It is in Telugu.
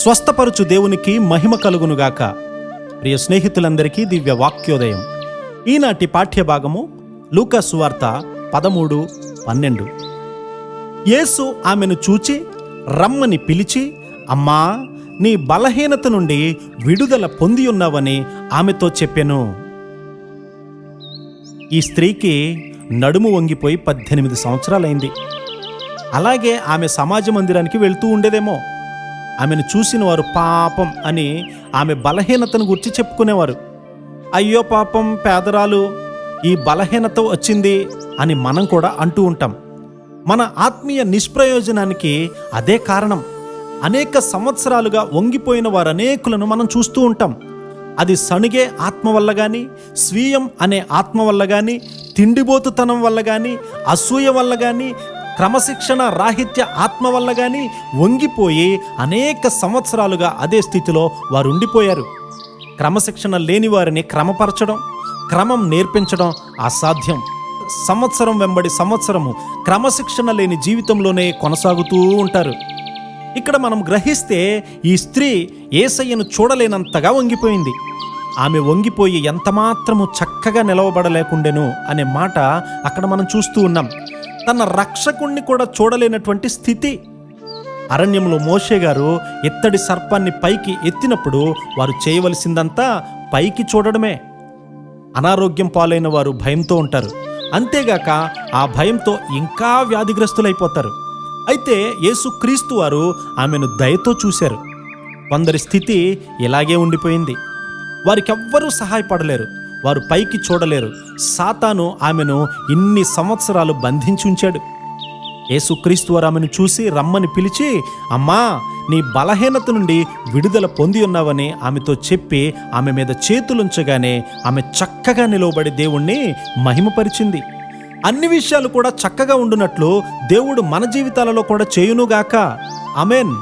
స్వస్థపరుచు దేవునికి మహిమ కలుగునుగాక. ప్రియ స్నేహితులందరికీ దివ్య వాక్యోదయం. ఈనాటి పాఠ్యభాగము లూకా సువార్త 13:12. యేసు ఆమెను చూచి రమ్మని పిలిచి, అమ్మా, నీ బలహీనత నుండి విడుదల పొంది ఉన్నావని ఆమెతో చెప్పెను. ఈ స్త్రీకి నడుము వంగిపోయి 18 సంవత్సరాలైంది. అలాగే ఆమె సమాజ మందిరానికి వెళ్తూ ఉండేదేమో. ఆమెను చూసిన వారు పాపం అని ఆమె బలహీనతను గురించి చెప్పుకునేవారు. అయ్యో పాపం, పేదరాలు, ఈ బలహీనత వచ్చింది అని మనం కూడా అంటూ ఉంటాం. మన ఆత్మీయ నిష్ప్రయోజనానికి అదే కారణం. అనేక సంవత్సరాలుగా వంగిపోయిన వారు అనేకులను మనం చూస్తూ ఉంటాం. అది సణిగే ఆత్మ వల్ల కానీ, స్వీయం అనే ఆత్మ వల్ల కానీ, తిండిబోతుతనం వల్ల కానీ, అసూయ వల్ల కానీ, క్రమశిక్షణ రాహిత్య ఆత్మ వల్ల కానీ వంగిపోయి అనేక సంవత్సరాలుగా అదే స్థితిలో వారు ఉండిపోయారు. క్రమశిక్షణ లేని వారిని క్రమపరచడం, క్రమం నేర్పించడం అసాధ్యం. సంవత్సరం వెంబడి సంవత్సరము క్రమశిక్షణ లేని జీవితంలోనే కొనసాగుతూ ఉంటారు. ఇక్కడ మనం గ్రహిస్తే ఈ స్త్రీ యేసయ్యను చూడలేనంతగా వంగిపోయింది. ఆమె వంగిపోయి ఎంతమాత్రము చక్కగా నిలవబడలేకుండెను అనే మాట అక్కడ మనం చూస్తూ ఉన్నాం. తన రక్షకుణ్ణి కూడా చూడలేనటువంటి స్థితి. అరణ్యంలో మోషే గారు ఇత్తడి సర్పాన్ని పైకి ఎత్తినప్పుడు వారు చేయవలసిందంతా పైకి చూడడమే. అనారోగ్యం పాలైన వారు భయంతో ఉంటారు. అంతేగాక ఆ భయంతో ఇంకా వ్యాధిగ్రస్తులైపోతారు. అయితే యేసుక్రీస్తు వారు ఆమెను దయతో చూశారు. కొందరి స్థితి ఇలాగే ఉండిపోయింది. వారికెవ్వరూ సహాయపడలేరు, వారు పైకి చూడలేరు. సాతాను ఆమెను ఇన్ని సంవత్సరాలు బంధించి ఉంచాడు. యేసుక్రీస్తు వారు ఆమెను చూసి రమ్మని పిలిచి, అమ్మా, నీ బలహీనత నుండి విడుదల పొంది ఉన్నావని ఆమెతో చెప్పి ఆమె మీద చేతులుంచగానే ఆమె చక్కగా నిలవబడి దేవుణ్ణి మహిమపరిచింది. అన్ని విషయాలు కూడా చక్కగా ఉండునట్లు దేవుడు మన జీవితాలలో కూడా చేయునుగాక. ఆమేన్.